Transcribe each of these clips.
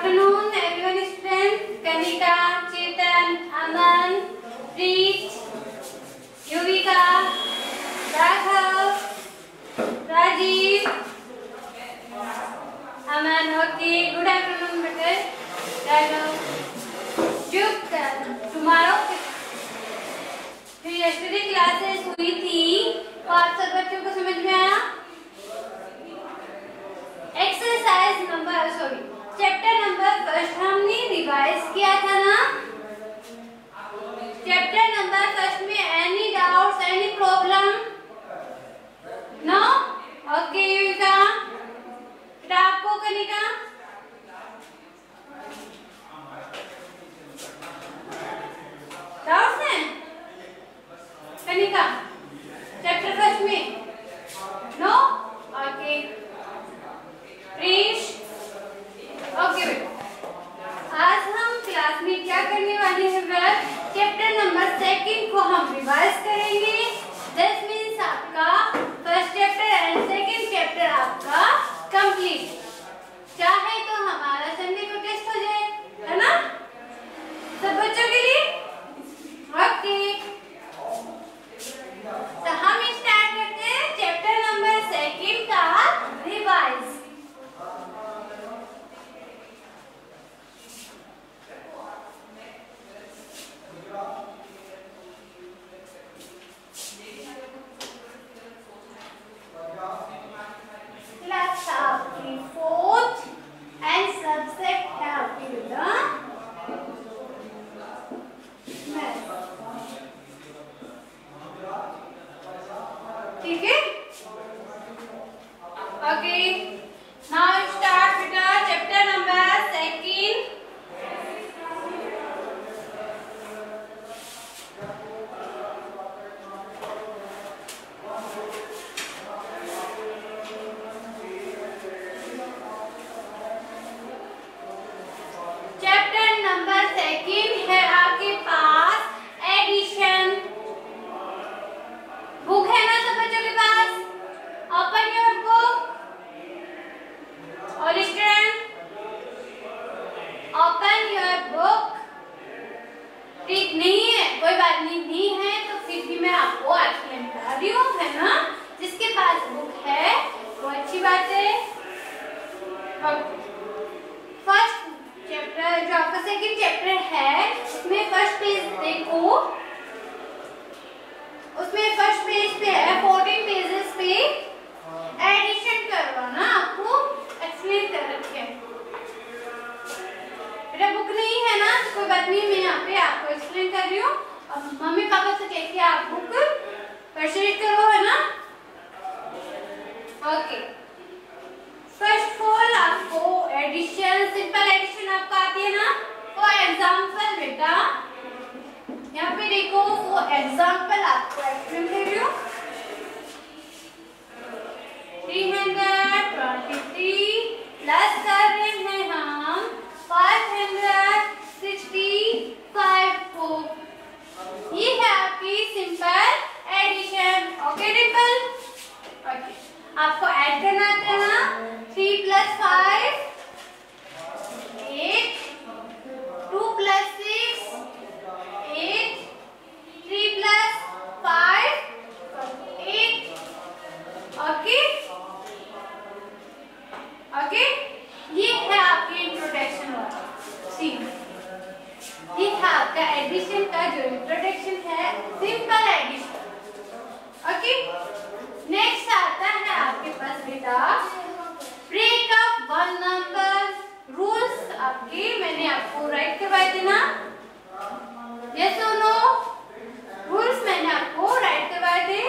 afternoon, everyone students. Kanika, Chetan, Aman, Preet, Yuvika, Raghav, Rajiv, Aman. Okay, good afternoon, better. Raghav. tomorrow फिर yesterday classes हुई थी तो आप सब बच्चों को समझ में आया? Exercise number chapter number first हमने रिवाइज किया था ना। चैप्टर नंबर फर्स्ट में any doubts any problem? No? Okay Yuvika, फिर आपको कनिका डाउट्स हैं? कनिका चैप्टर फर्स्ट में नो? ओके प्रीश, ओके बेटा आज हम क्लास में क्या करने वाले हैं बेटा? चैप्टर नंबर सेकंड को हम रिवाइज करेंगे। दिस मींस आपका first chapter and second chapter आपका कंप्लीट। चाहे तो हमारा संडे को टेस्ट हो जाए, है ना सब बच्चों के लिए? ओके तो हम स्टार्ट करते हैं चैप्टर नंबर सेकंड का रिवाइज। क्लास आपकी फोर्थ एंड सब्जेक्ट है आपकी बेटा मैथ, ठीक है? ओके नाउ स्टार्ट बेटा chapter number second. Chapter number second है आपके पास एडिशन। बुक है ना सब बच्चों के पास? ओपन योर बुक और स्टूडेंट ओपन योर बुक। ठीक नहीं है कोई बात नहीं है तो फिर भी मैं आपको एक्सप्लेन करा रही हूँ, है ना? जिसके पास बुक है वो अच्छी बात है। फर्स्ट चैप्टर जो आपका सेकंड चैप्टर है उसमें फर्स्ट पेज देखो, उसमें फर्स्ट पेज पे है 14 पेजेस पे एडिशन करवाना आपको एक्सप्लेन कर रखे हैं। बेटा बुक नहीं है ना तो कोई बात नहीं, मैं यहाँ पे आपको एक्सप्लेन कर रही हूँ। अब मम्मी पापा से कह के आप बुक परचेज करो, है ना? ओके फर्स्ट ऑफ ऑल आपको एडिशन सिंपल एडिशन आपको आती है ना? तो एग्जांपल बेटा यहाँ पे देखो वो एग्जांपल आपको एक्सप्लेन कर रही हूँ। 323 प्लस कर रहे हैं हम 565 को। ये है आपकी simple addition. Okay Dimple? Okay आपको ऐड करना आता है ना? 3 + 5 8, 2 + 6 8, 3 + 5 8। ओके ओके ये है आपकी इंट्रोडक्शन वाला सीन। ये है आपका एडिशन का जो इंट्रोडक्शन है, सिंपल एडिशन। ओके नेक्स्ट आता है आपके पास बेटा ब्रेकअप वन नंबर रूल्स। आपके मैंने आपको राइट करवाए थे ना? यस और नो? रूल्स मैंने आपको राइट करवाए थे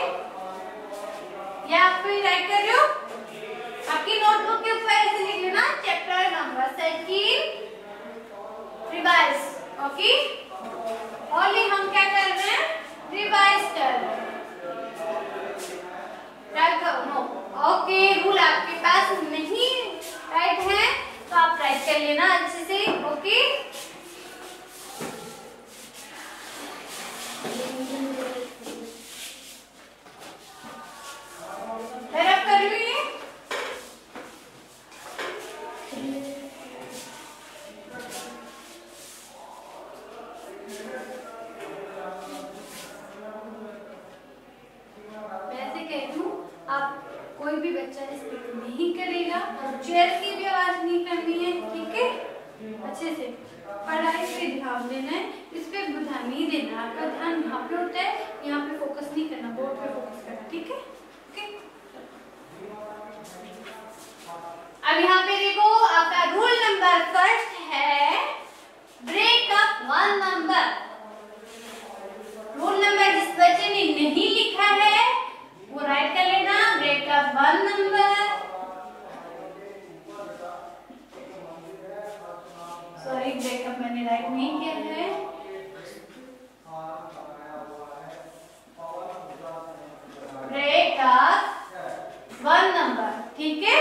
या आप भी राइट कर रहे हो? आपकी नोटबुक के ऊपर ऐसे लिख लेना chapter number second revise. Okay only हम क्या कर रहे हैं? रिवाइज कर रहे हैं। नो ओके रूल आपके पास नहीं राइट है तो आप राइट कर लेना अच्छे से। ओके कर रही है टीचर की भी आवाज नहीं करनी है, ठीक है। अच्छे से पढ़ाई पे ध्यान देना है, इस पे ध्यान नहीं देना, आपका ध्यान यहाँ पे होता है, यहाँ पे फोकस नहीं करना, बोर्ड पे फोकस करना, ठीक है। ओके, अब यहाँ पे देखो आपका रूल नंबर फर्स्ट है break up one number. Rule number जिस बच्चे ने नहीं लिखा है वो राइट कर लेना, break up one number. Sorry, breakup मैंने राइट नहीं किया है। ब्रेकअप वन नंबर, ठीक है,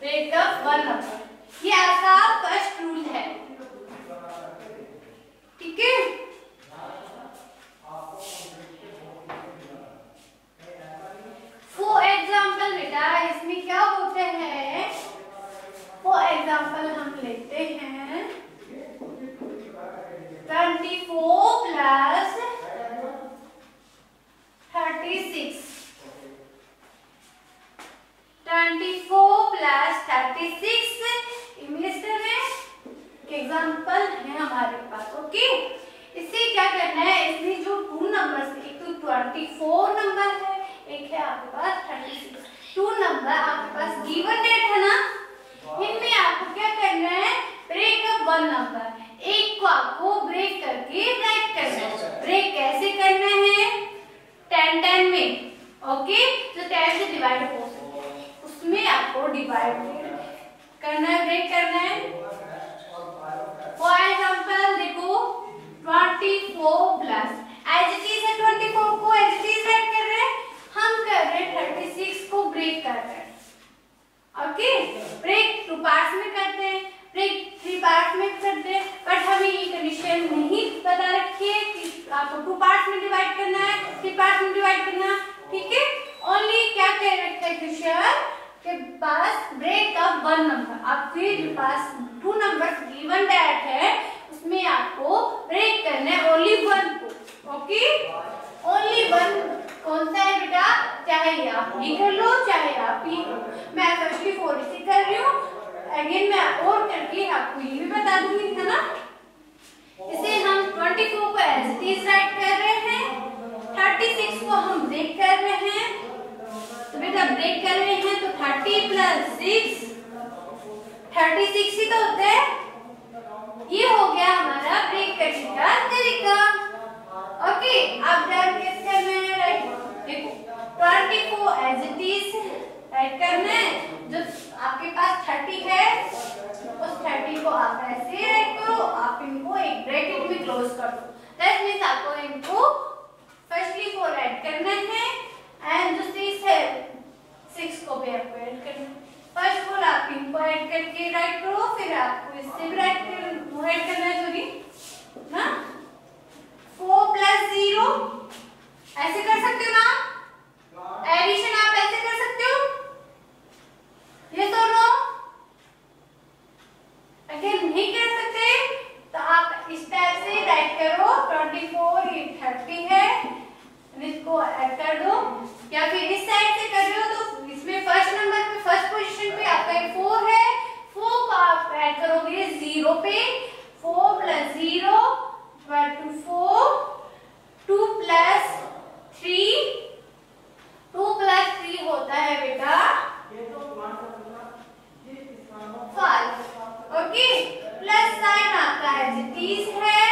ब्रेकअप वन नंबर, ये आपका फर्स्ट रूल है, ठीक है। फॉर एग्जाम्पल बेटा इसमें क्या होते हैं, फॉर एग्जाम्पल हम लेते हैं 24 प्लस 36, 24 प्लस 36 इंग्लिश में एग्जाम्पल है हमारे पास, ओके। इससे क्या करना है, इसमें जो टू नंबर्स, एक तो 24 नंबर है, एक है आपके पास 36, टू नंबर आपके पास गिवन डेट है ना, इनमें आपको क्या करना है, ब्रेकअप वन नंबर, एक को आपको ब्रेक करके राइट करना है। ब्रेक कैसे करना है, 10 में, ओके, तो 10 से डिवाइड हो सकते हैं, उसमें आपको डिवाइड करना है, ब्रेक करना है। फॉर एग्जांपल देखो 24 प्लस एज इट इज है, 24 को एज इट इज राइट कर रहे हैं, हम कर रहे हैं 36 को ब्रेक कर रहे हैं, ओके। ब्रेक टू पार्ट्स में करते हैं, ब्रेक 3 पार्ट्स में करते हैं, बट हमें ये कंडीशन नहीं बता रखी है कि आपको 2 पार्ट्स में डिवाइड करना है, 3 पार्ट्स में डिवाइड करना, ठीक है। ओनली क्या कह रखा है क्वेश्चन के पास ब्रेकअप वन नंबर, आपके पास 2 नंबर गिवन डेट है, उसमें आपको ब्रेक करना है ओनली वन को, ओके। ओनली वन कौन सा है बेटा, चाहे आप ये कर लो चाहे आप ये कर लो, मैं फर्स्टली 4 इसी कर रही हूँ, अगेन मैं और करके आपको ये भी बता दूंगी, है ना। इसे हम 24 को एज इट इज राइट कर रहे हैं, 36 को हम ब्रेक कर रहे हैं, तो बेटा ब्रेक कर रहे हैं तो 30 प्लस 6 36 ही तो होता है, ये हो गया हमारा ब्रेक करने का तरीका, ओके। अब ध्यान कैसे करना है, राइट देखो 24 एज इट इज राइट करना है, जो आपके पास 30 है उस 30 को आप ऐसे राइट करो, आप इनको एक ब्रैकेट में क्लोज कर दो, दैट मींस आपको इनको फर्स्टली 4 ऐड करना है एंड जो 6 है 6 को भी आपको ऐड करना है, फर्स्ट 4 आप इनको ऐड करके राइट करो, फिर आपको इससे भी राइट करना है, सॉरी ना, 4 प्लस 0 ऐसे कर सकते हो ना, एडिशन आप ऐसे कर सकते हो, ये तो नो, अगर नहीं कर सकते तो आप इस टाइप से राइट करो, 24 ये 30 है, इसको ऐड कर दो, या फिर इस साइड से कर रहे हो तो इसमें फर्स्ट नंबर पे फर्स्ट पोजीशन पे आपका 4 है, 4 को आप ऐड करोगे 0 पे, 4 प्लस 0 24, 2 प्लस 3, 2 प्लस 3 होता है बेटा 5, ओके। प्लस साइन आपका एज इट इज है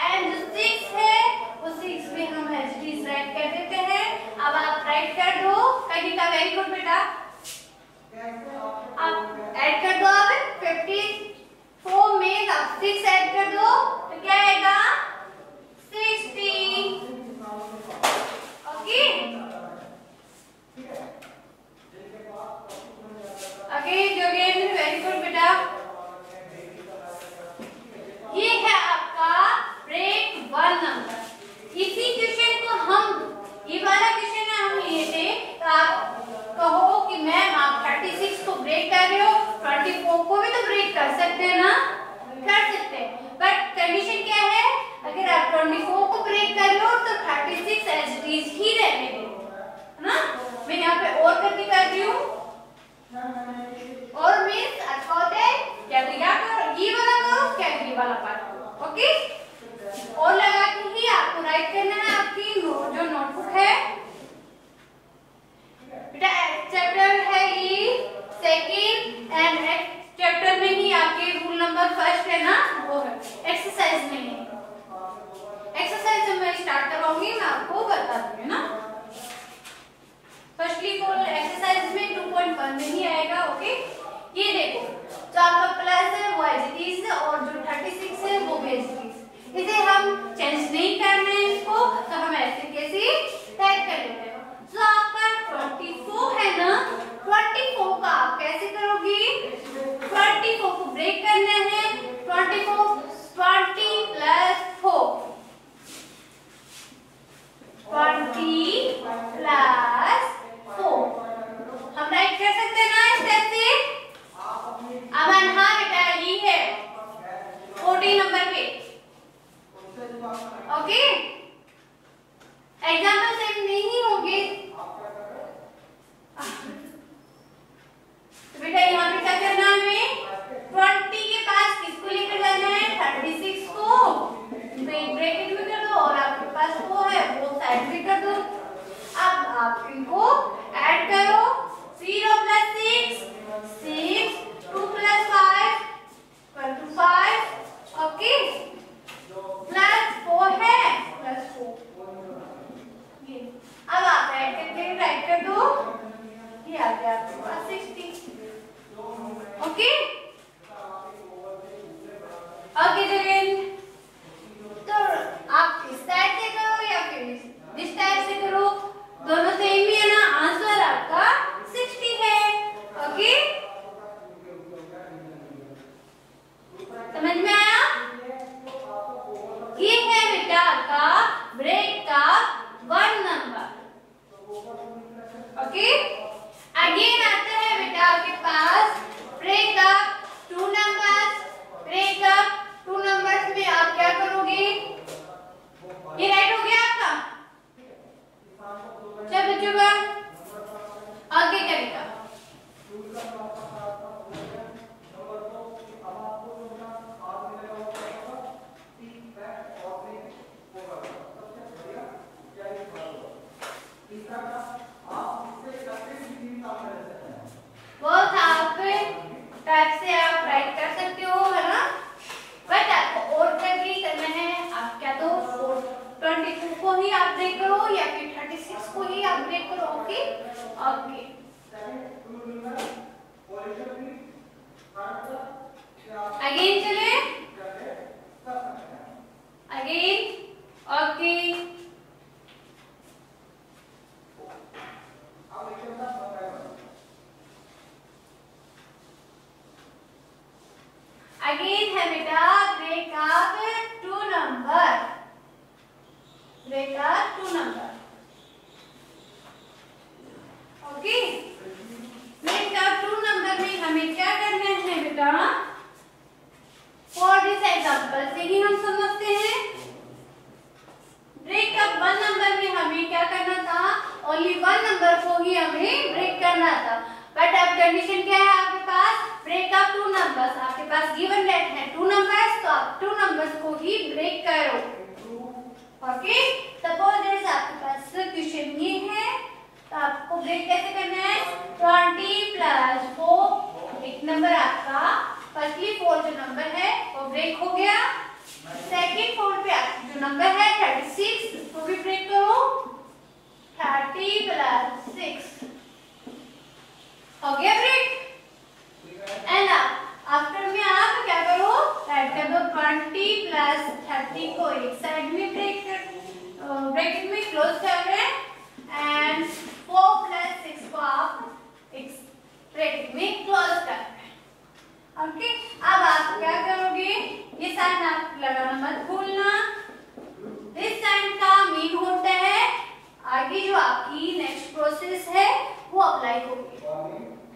एंड जो 6 है वो 6 में हम एज इट इज राइट कर देते हैं। अब आप राइट कर दो, कनिका वेरी गुड बेटा, आप ऐड कर दो, अब 54 में आप 6 ऐड कर दो तो क्या आएगा 60, ओके। अगेन वेरी गुड बेटा, ये है आपका ब्रेक वन नंबर। इसी क्वेश्चन को हम, ये वाला क्वेश्चन हम लिए थे तो आप कहो कि मैम आप 36 को ब्रेक कर रहे हो, 24 को भी तो ब्रेक कर सकते हैं ना, कर सकते हैं, बट कंडीशन क्या है, अगर आप 24 को ब्रेक कर रहे हो तो 36 एज इट इज ही रहने दो, है ना। मैं यहाँ पे और करके कर रही हूँ, और मींस अच्छा होता है क्या करो ये वाला करो क्या ये वाला पार्ट करो। ओके, और लगा के ही आपको राइट करना है आपकी जो नोटबुक है बेटा। चैप्टर है ये सेकंड एंड चैप्टर में ही आपके रूल नंबर फर्स्ट है ना वो है एक्सरसाइज में ही। एक्सरसाइज जब मैं स्टार्ट करवाऊंगी मैं आपको बता दूंगी ना। फर्स्टली को एक्सरसाइज में 2.1 में ही आएगा। ओके, ये देखो जो आपका प्लस है वो एज इट इज और जो 36 है वो भी एज इट इज। इसे हम चेंज नहीं करना है इसको, तो हम ऐसे कैसे टाइप कर लेते हैं। जो आपका 24 है ना 24 का आप कैसे करोगे 24 को ब्रेक करना है 24 20 प्लस 4 20 प्लस 4 हम राइट कर सकते हैं ना इस टाइप से। अब हाँ बेटा ये है 14 नंबर पे। ओके, एग्जाम्पल सेम नहीं होंगे तो बेटा यहाँ पे क्या करना है हमें 20 के पास किसको लेकर जाना है 36 को ब्रैकेट में कर दो और आपके पास वो है वो साइड में कर दो। अब आप इनको ऐड करो 0 प्लस 6 2 प्लस 5 25 ओके प्लस 4 है प्लस 4 ये। अब आप ऐड करके राइट कर दो ये आ गया आपके पास 60। ओके ओके जगन तो आप इस टाइप से करो या फिर इस टाइप से करो दोनों सेम ही है ना। आंसर आपका 60 है। ओके समझ में आया। ये है बेटा आपका ब्रेक का 1 नंबर। ओके अगेन आता है बेटा आपके पास ब्रेकअप 2 नंबर्स। ब्रेकअप 2 नंबर्स में आप क्या करोगे ये राइट हो गया आपका। चल बच्चों का आगे क्या बेटा बहुत आप टाइप से आप राइट कर सकते हो है ना। बट आपको और करके करना है आप क्या तो 22 को ही आप ब्रेक करो या फिर 36 को ही आप ब्रेक करो। ओके ओके अगेन चले अगेन ओके अगेन है बेटा breakup 2 number. Breakup 2 number okay. Breakup 2 number में हमें क्या करना है बेटा फॉर दिस एग्जांपल से ही हम समझते हैं। ब्रेकअप 1 नंबर में हमें क्या करना था ओनली 1 नंबर को ही हमें ब्रेक करना था। बट अब कंडीशन क्या है आपके पास ब्रेकअप 2 नंबर्स आपके पास गिवन डेट है 2 नंबर्स तो आप 2 नंबर्स को ही ब्रेक करो। ओके सपोज दैट आपके पास क्वेश्चन ये है तो आपको ब्रेक कैसे करना है 20 प्लस 4 एक नंबर आपका फर्स्टली 4 जो नंबर है वो ब्रेक हो गया। सेकंड 4 पे आपका जो नंबर है 36 उसको भी ब्रेक करो 30 प्लस 6 हो गया ब्रेक। एंड आफ्टर में आप क्या करो ऐड कर दो 20 प्लस 30 को एक साइड में ब्रैकेट में क्लोज कर रहे हैं एंड 4 प्लस 6 को आप एक ब्रैकेट में क्लोज कर रहे हैं। ओके अब आप क्या करोगे ये साइन आप लगाना मत भूलना। दिस साइन का मीन होता है आगे जो आपकी नेक्स्ट प्रोसेस है वो अप्लाई होगी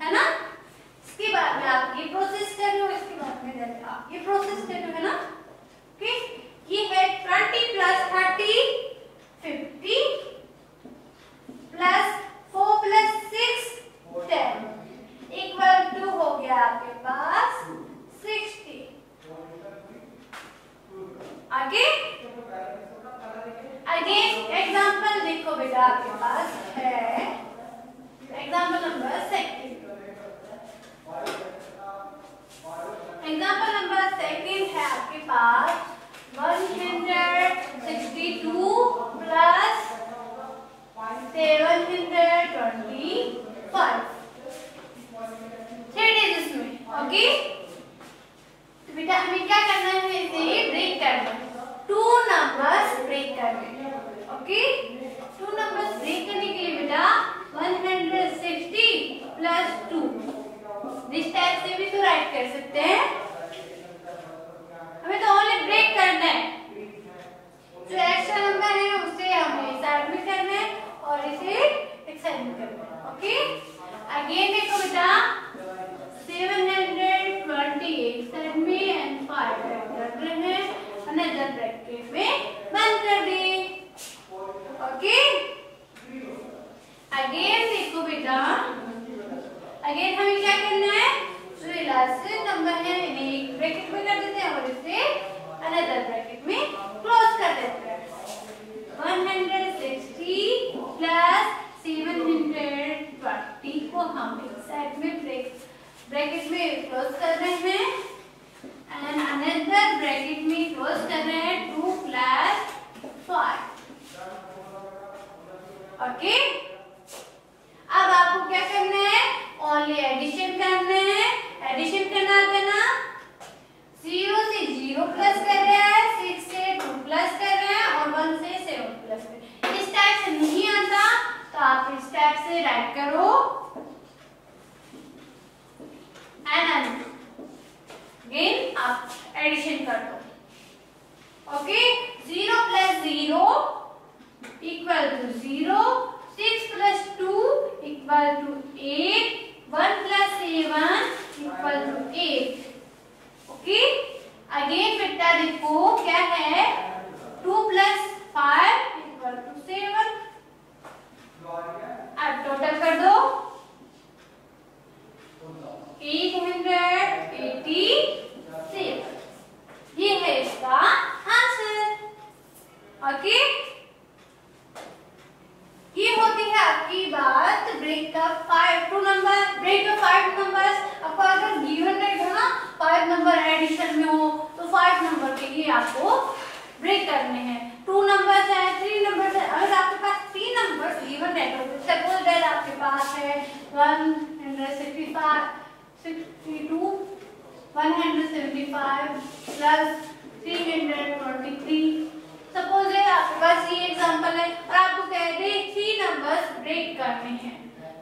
है ना। इसके बाद में आप ये प्रोसेस कर रहे हो इसके बाद में आप ये प्रोसेस कर रहे हो है ना। ओके ये है 20 प्लस 30 50 प्लस 4 प्लस 6 10 एक गया आपके पास 60। आगे अगेन एग्जांपल देखो बेटा, आपके पास है example number second. Example number second है आपके पास 162 प्लस 725 3 डिजिट्स में। ओके, तो बेटा हमें क्या करना है, इसे ब्रेक करना है, 2 नंबर्स ब्रेक करने हैं। ओके, 2 नंबर्स ब्रेक करने के लिए बेटा 160 प्लस 2 इस टाइप से भी तो राइट कर सकते हैं। हमें तो ओनली ब्रेक करना है, जो एक्स्ट्रा नंबर है उसे हमें साइड में करना है और इसे एक साइड में करना है। ओके, अगेन देखो बेटा 728 साइड में एंड 5 कर रहे हैं, अनदर ब्रैकेट में बंद कर दी। ओके, अगेन देखो बेटा, अगेन हमें क्या करना है, जो लास्ट नंबर है इन्हें एक ब्रैकेट में कर देते हैं और इसे अनदर ब्रैकेट में क्लोज कर देते हैं। 160 प्लस 720 को हम एक साइड में ब्रैकेट में क्लोज कर रहे हैं एंड अनदर ब्रैकेट में क्लोज कर रहे हैं 2 प्लस 5। ओके, अब आपको क्या करना है, ओनली एडिशन करना है। एडिशन करना है ना, 0 से 0 प्लस कर रहे हैं, 6 से 2 प्लस कर रहे हैं और 1 से 7 प्लस कर रहे हैं। इस टाइप से नहीं आता तो आप इस टाइप से राइट करो एंड अगेन आप एडिशन कर दो। Okay, 0 plus 0 equal to 0, 6 plus 2 equal to 8, 1 plus 7 equal to 8। Okay, again बेटा देखो क्या है, 2 प्लस 5 इक्वल टू 7। अब टोटल कर दो 887। ये है इसका आंसर। ओके, ये होती है आपकी बात ब्रेक का 5 नंबर्स। आपको अगर गिवन रहेगा ना 5 नंबर एडिशन में हो तो 5 नंबर के लिए आपको ब्रेक करने हैं। 2 नंबर्स है, 3 नंबर्स है, अगर आपके पास 3 नंबर्स गिवन रहते हो, सपोज दैट आपके पास है 165 62 175 प्लस 323। सपोज है आपके पास ये एग्जांपल है और आपको कह दे 3 नंबर्स ब्रेक करने हैं,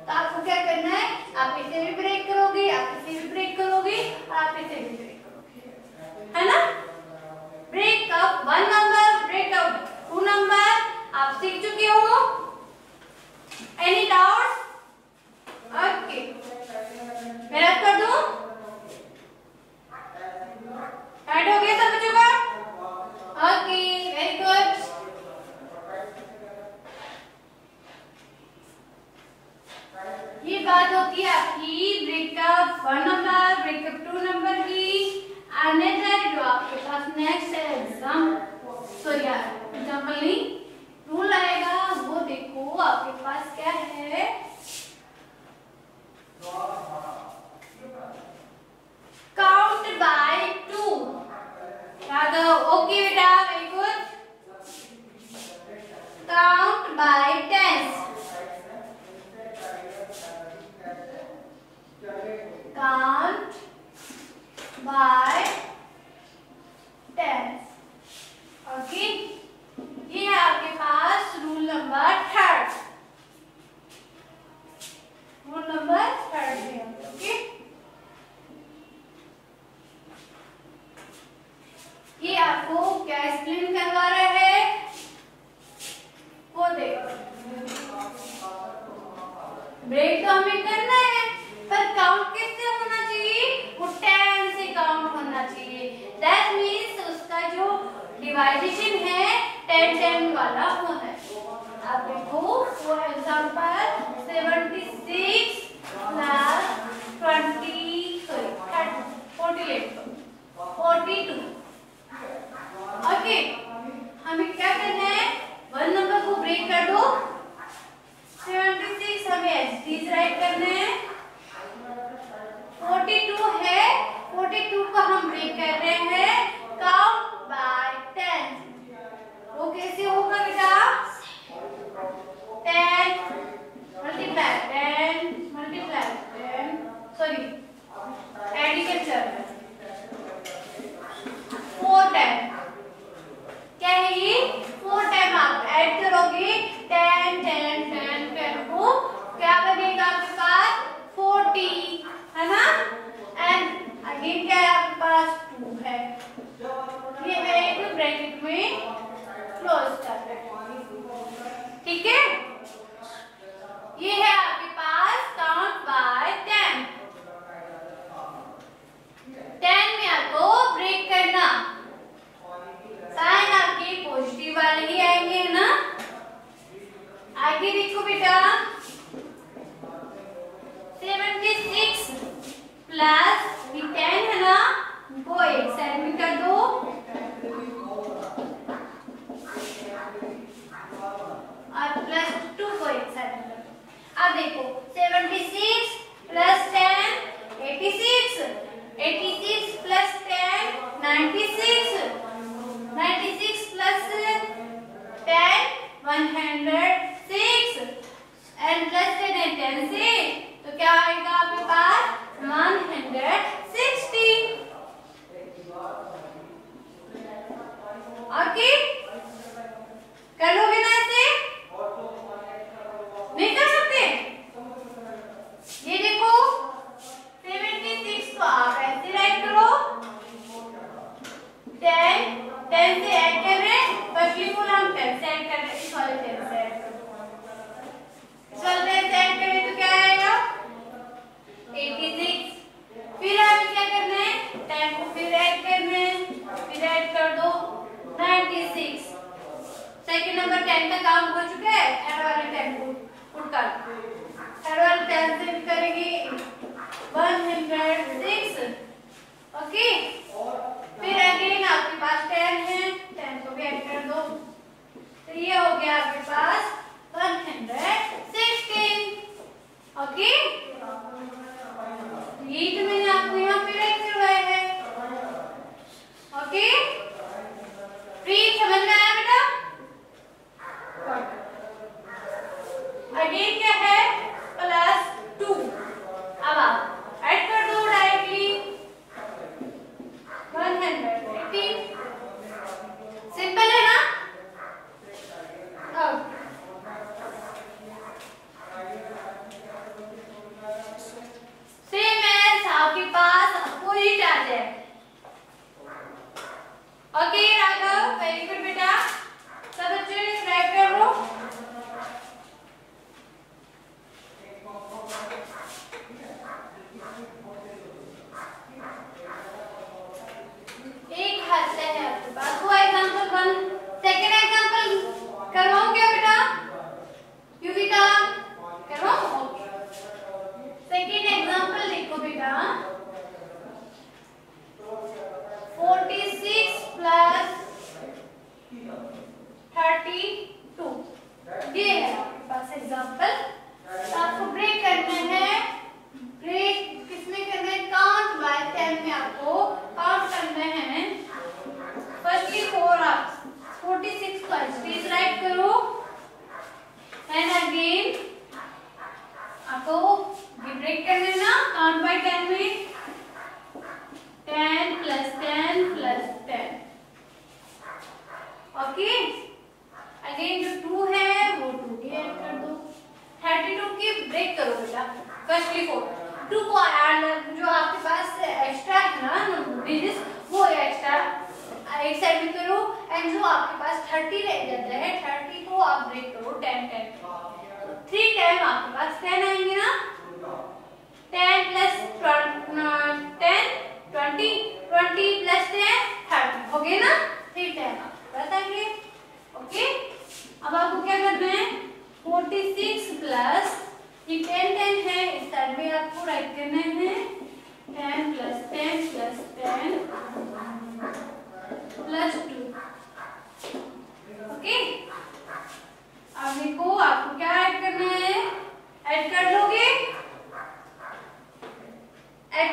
तो आपको क्या करना है, आप इसे भी ब्रेक करोगे, आप इसे भी ब्रेक करोगे और आप इसे भी ब्रेक करोगे, है ना। ब्रेकअप 1 नंबर, ब्रेकअप 2 नंबर आप सीख चुके हो। Any doubts? ओके, मैं रख कर दूं, ऐड हो गया सब बच्चों का? Okay, very good. ये बात होती है आपकी ब्रेकअप 1 नंबर, ब्रेकअप 2 नंबर की। अनदर जो आपके पास नेक्स्ट एग्जाम एग्जाम्पल नहीं रूल आएगा, वो देखो आपके पास क्या है, काउंट बाय 2। ओके बेटा, very good. Count by 10, count by 10। Okay, ये है आपके पास रूल नंबर 3। रूल नंबर 3 है। ओके, ये आपको क्या एक्सप्लेन करवा रहा है, वो देखो। ब्रेक तो हमें करना है, पर काउंट किससे होना चाहिए, वो 10 से काउंट होना 42 को हम ब्रेक कर रहे हैं काउंट बाय 10। वो कैसे होगा बेटा? 10 मल्टीप्लाई 10 सॉरी एडिशन चल रहा है 4 टाइम। क्या है ये? 4 टाइम आप ऐड करोगे 10 10 10 10 को क्या बनेगा आपके पास? 40 है ना। एंड अगेन क्या है आपके पास? 2 है। ये है एक ब्रैकेट में क्लोज कर रहे हैं, ठीक है। ये है आपके पास काउंट बाय 10। 10 में आपको ब्रेक करना, साइन आपके पॉजिटिव वाले ही आएंगे ना। आगे देखो बेटा 76 प्लस 10 है ना, वो एक साइड में कर दो और प्लस 2 को एक साइड में कर दो। अब देखो 76 plus 10 86, 86 plus 10 96, 96 plus 10 106 and plus 10 से तो क्या आएगा आपके पास? 160। ओके, कर लोगे ना ऐसे? नहीं कर सकते? ये देखो 76 को आप ऐसे राइट करो, 10 से ऐड कर रहे हैं, फर्स्टली फुल हम 10 से ऐड कर रहे हैं, इस वाले 10 से ऐड करो, इस वाले 10 से ऐड करें तो क्या आएगा? 86। फिर हमें क्या करना है? 10 को फिर ऐड करना है, फिर ऐड कर दो 96। सेकंड नंबर 10 का काम हो चुका है, थर्ड वाले 10 को पुट कर दो, थर्ड वाले 10 से भी करेंगे 106। ओके, फिर अगेन आपके पास 10 है, 10 को भी ऐड कर दो, तो ये हो गया आपके पास 116। ओके, यही तो मैंने आपको यहाँ पे राइट करवाया है। ओके, ठीक, समझ में आया बेटा? अगेन क्या है? प्लस 2। अब आप ऐड कर दो डायरेक्टली 118। सिंपल है ना? अब सेम एज आपके पास अपोजिट आ जाए। ओके राघव, वेरी गुड बेटा, सब बच्चे ट्राई कर लो। एक हाथ से है आपके पास, वो एग्जांपल 1। सेकंड एग्जांपल करवाऊं क्या बेटा? युविका करवाऊं? सेकंड एग्जांपल देखो बेटा 46 प्लस 32, ये है आपके पास एग्जांपल। आपको ब्रेक करना है, ब्रेक किसमें करना है? काउंट बाय 10 में आपको काउंट करना है। फर्स्टली 46 को स्पेस राइट करो एंड अगेन आपको ब्रेक करना है ना, काउंट बाय 10 में 10 प्लस 10 प्लस 10। ओके, अगेन जो 2 है वो 2 की ऐड कर दो, 32 की ब्रेक करो बेटा। फर्स्टली 2 को ऐड, जो आपके पास एक्स्ट्रा है ना डिजिट्स, वो एक्स्ट्रा एक साइड में करो एंड जो आपके पास 30 रह जाता है 30 को आप ब्रेक करो 10 10। तो 3 टाइम आपके पास 10 आएंगे ना, 10 प्लस 10 20, 20 प्लस 10 30 हो गए ना, 3 टाइम आपके पास आएंगे। ओके, अब आपको क्या करना है? 46 प्लस ये 10 10 है, इस साइड में आपको राइट करना है 10 प्लस 10 प्लस 10 प्लस 2। ओके, अब देखो आपको क्या ऐड करना है? ऐड कर लोगे? ऐड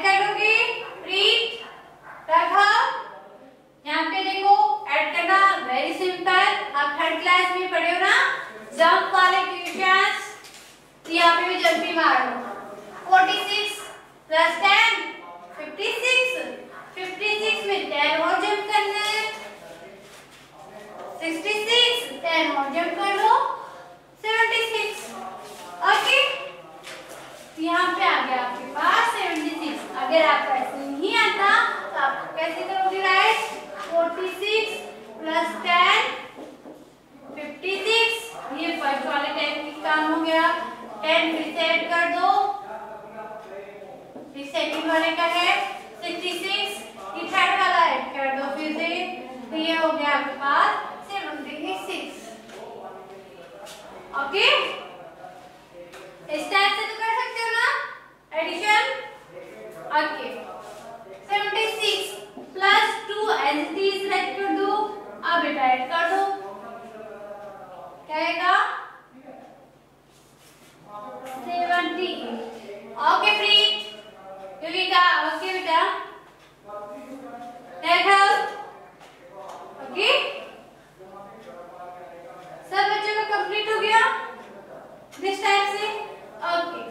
अगर आपको ऐसे नहीं आता तो आप कैसे करोगे राइट? 46 प्लस 10 56। ये फर्स्ट वाले 10 की काम हो गया। 10 फिर से ऐड कर दो, फिर सेकंड वाले का है 66, ये थर्ड वाला ऐड कर दो फिर से, तो ये हो गया आपके पास 76। ओके, इस टाइप से तो कर सकते हो ना addition. Okay, 76 plus 2 as it is write कर दो। अब बेटा ऐड कर दो, क्या आएगा? 78। ओके प्रीत, युविका, ओके बेटा, ओके, सब बच्चों का कंप्लीट हो गया दिस टाइप से। ओके,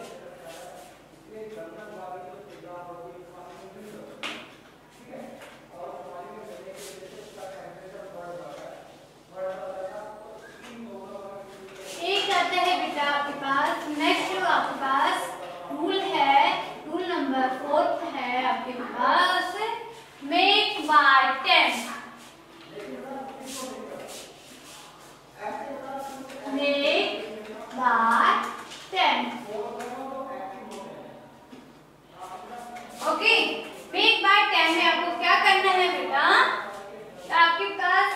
एक आता है बेटा आपके पास, नेक्स्ट आपके पास रूल है, रूल नंबर 4 है आपके पास, make by 10। Make by 10। Okay, make by 10 में आपको क्या करना है बेटा? तो आपके पास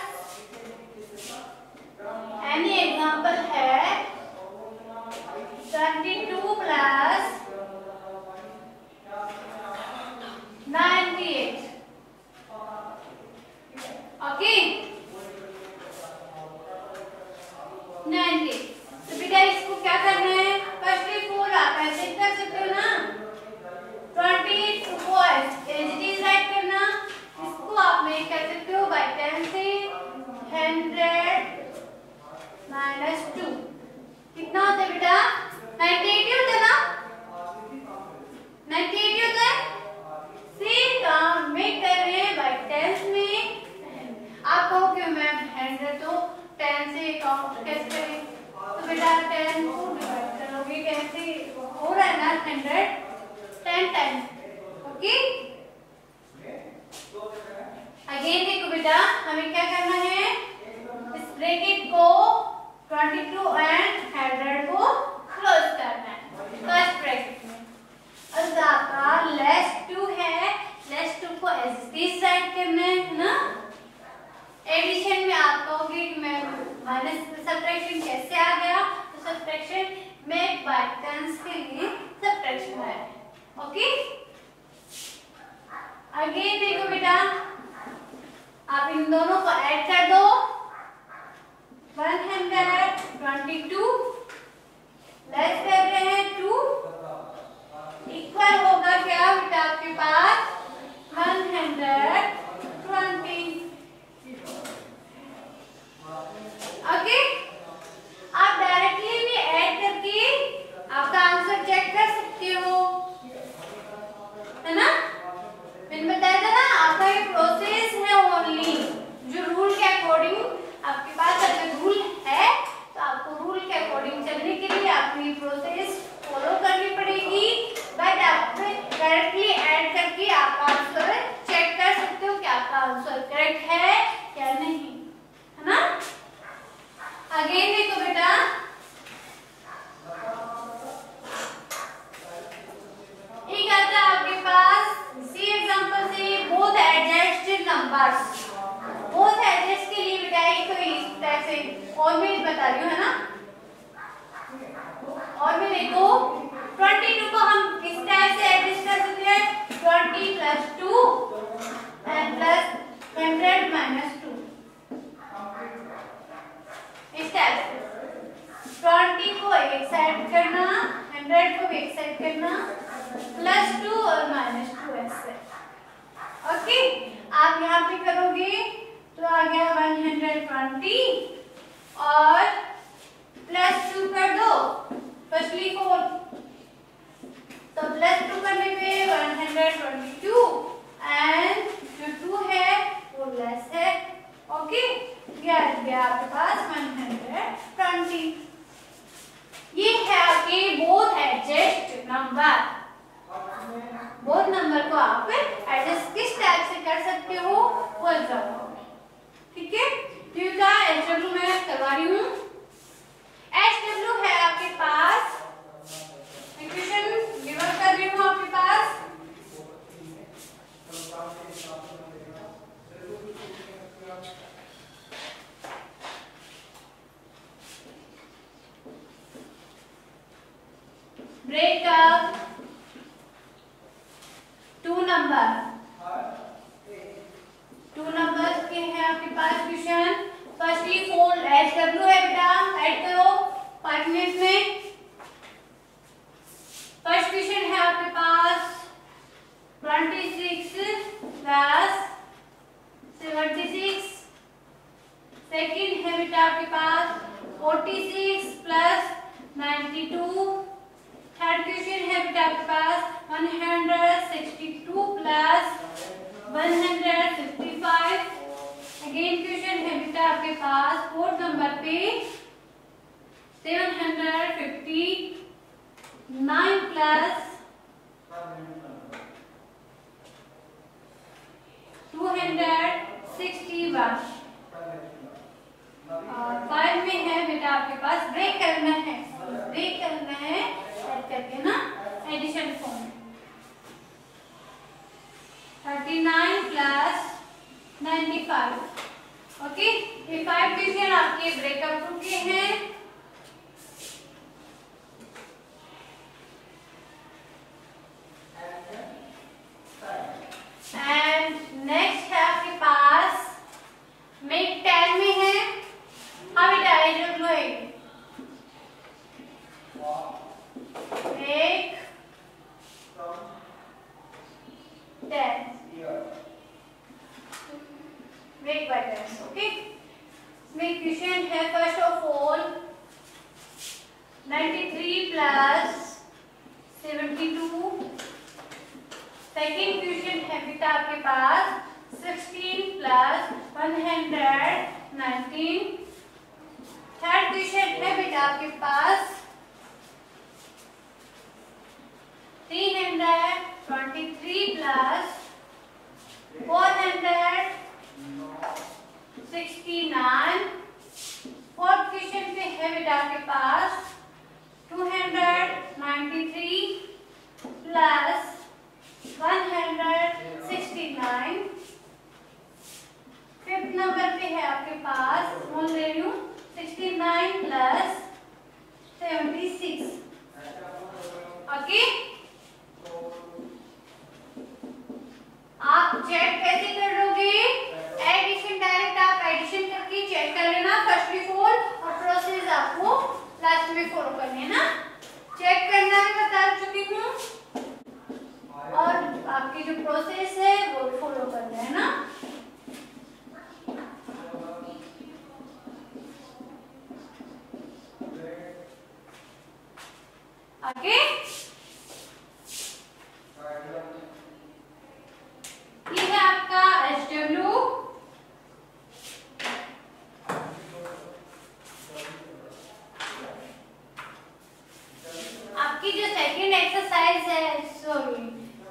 एनी एग्जांपल है 22 प्लस 98। ओके, 90। तो बेटा इसको क्या करना है? फर्स्ट 4 आप ऐसे कर सकते हो ना, 22 को एज इट इज राइट करना। इसको आप मेक कर सकते हो बाय 10 से 100 माइनस 2 कितना होता है बेटा? 98 होता है ना, 98 होता है। सेम काम मेक कर रहे हैं बाय 10 में। आप कहोगे मैम 100 तो 10 से काउंट कैसे करें? तो बेटा 10 को डिवाइड करोगे कैसे? हो रहा है ना 100 10 टाइम। ओके, अगेन देखो बेटा, हमें क्या करना है? इस ब्रैकेट को 22 एंड 100 को क्लोज करना है फर्स्ट ब्रैकेट में। अब आपका लेस 2 है, लेस 2 को एज इट इज राइट करना है ना। एडिशन में आप कहोगे कि मैं माइनस सब्ट्रैक्शन कैसे आ गया? तो सब्ट्रैक्शन मेक बाय 10 के लिए सब्ट्रैक्शन है। ओके, अगेन देखो बेटा, आप इन दोनों को ऐड कर दो। 122 लेस कर रहे हैं 2 इक्वल होगा क्या बेटा आपके पास? 120। ओके, आप डायरेक्टली भी ऐड करके आपका आंसर चेक कर सकते हो, है ना। मैंने बताया था ना, आपका ये प्रोसेस है ओनली जो रूल के अकॉर्डिंग आपके पास अगर रूल है तो आपको रूल के अकॉर्डिंग चलने के लिए आपको प्रोसेस फॉलो करनी पड़ेगी। बट आप डायरेक्टली ऐड करके आप आंसर चेक कर सकते हो कि आपका आंसर करेक्ट है या नहीं, है ना। अगेन देखो बेटा, एक आता है आपके पास सी एग्जांपल से both adjusted numbers. Both adjust के लिए बेटा एक तो इस टाइप से और मैं बता रही हूँ, है ना। और में देखो 22 को हम किस टाइप से एडजस्ट कर सकते हैं? 20 प्लस 2 एंड प्लस 100 माइनस 2, इस टाइप से 20 को एक साइड करना, 100 को एक साइड करना, प्लस 2 और माइनस 2 ऐसे। ओके, आप यहाँ पे करोगे तो आ गया 120 और प्लस 2 कर दो, फर्स्टली 4 तो प्लस 2 करने पे 122 एंड जो 2 है वो लेस है। ओके, ये आ गया आपके पास 120। ये है आपके both adjust number. Both number को आप एडजस्ट किस टाइप से कर सकते हो वो एग्जाम्पल, ठीक है। तो का HW मैं करवा रही हूँ। HW है आपके पास, इक्वेशन गिवन कर रही हूँ आपके पास, ब्रेकअप 2 नंबर्स के हैं आपके पास क्वेश्चन। फर्स्टली फोल्ड HW है बेटा, ऐड करो 5 मिनट में। फर्स्ट क्वेश्चन है आपके पास 26 प्लस 76। सेकंड है बेटा आपके पास 46 प्लस 92। थर्ड क्वेश्चन है बेटा आपके पास 162 प्लस 155। अगेन क्वेश्चन है बेटा आपके पास फोर्थ नंबर पे 759 प्लस 261। और 5 में है बेटा आपके पास ब्रेक करना है, ऐड करके ना एडिशन फॉर्म 39 प्लस 95। ओके, ये 5 क्वेश्चन आपके ब्रेकअप टू के हैं। एंड नेक्स्ट है आपके पास मेक 10 में है। हाँ बेटा एडिशन लो एक 10 break by 10, okay? इसमें क्वेश्चन है first of all 93 plus 72। Second question है बेटा आपके पास 16 प्लस 119। थर्ड क्वेश्चन है बेटा आपके पास 323 प्लस 469। फोर्थ क्वेश्चन पे है बेटा आपके पास 293 प्लस 169। फिफ्थ नंबर पे है आपके पास बोल रही हूँ 69 प्लस 76। ओके, आप चेक कैसे कर लोगे? एडिशन डायरेक्ट आप एडिशन करके चेक कर लेना फर्स्ट बिफोर, और प्रोसेस आपको लास्ट में फॉलो करनी है ना। चेक करना भी बता चुकी हूँ, और आपकी जो प्रोसेस है वो फॉलो करना है ना। ओके, ये है आपका HW। आपकी जो सेकंड एक्सरसाइज है, सॉरी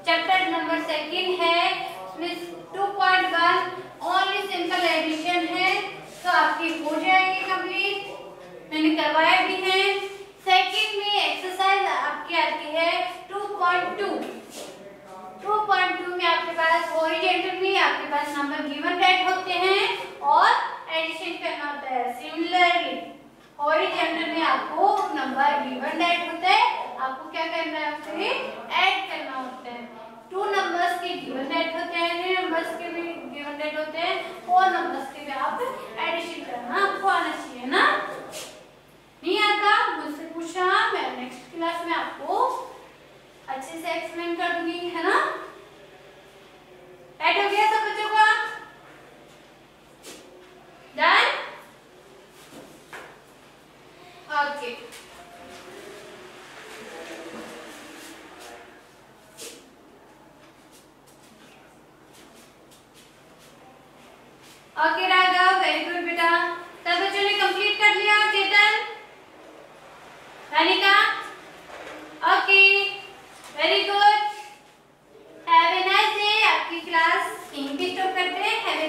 चैप्टर नंबर 2 है, इसमें 2.1 ओनली सिंपल एडिशन है, तो आपकी हो जाएगी कंप्लीट। मैंने करवाया भी है। सेकंड में एक्सरसाइज आपकी आती है 2.2। 2.2 में आपके पास हॉरिजॉन्टल में आपके पास नंबर गिवन डेट होते हैं और एडिशन करना होता है। सिमिलरली हॉरिजॉन्टल में आपको नंबर गिवन डेट होता है, आपको क्या करना है, उसे ऐड करना होता है। 2 नंबर्स के गिवन डेट होते हैं, 3 नंबर्स के भी गिवन डेट होते हैं, 4 नंबर्स के भी आप एडिशन करना आपको आना चाहिए ना। नहीं आता मुझसे पूछा, मैं नेक्स्ट क्लास में आपको अच्छे से एक्सप्लेन कर दूंगी, है ना। ऐड हो गया सब बच्चों का? Done? Okay, okay Raghav, very good बेटा। सब बच्चों ने कंप्लीट कर लिया? Chetan, Ranika, okay, very good, have a nice stop करते हैं। Have a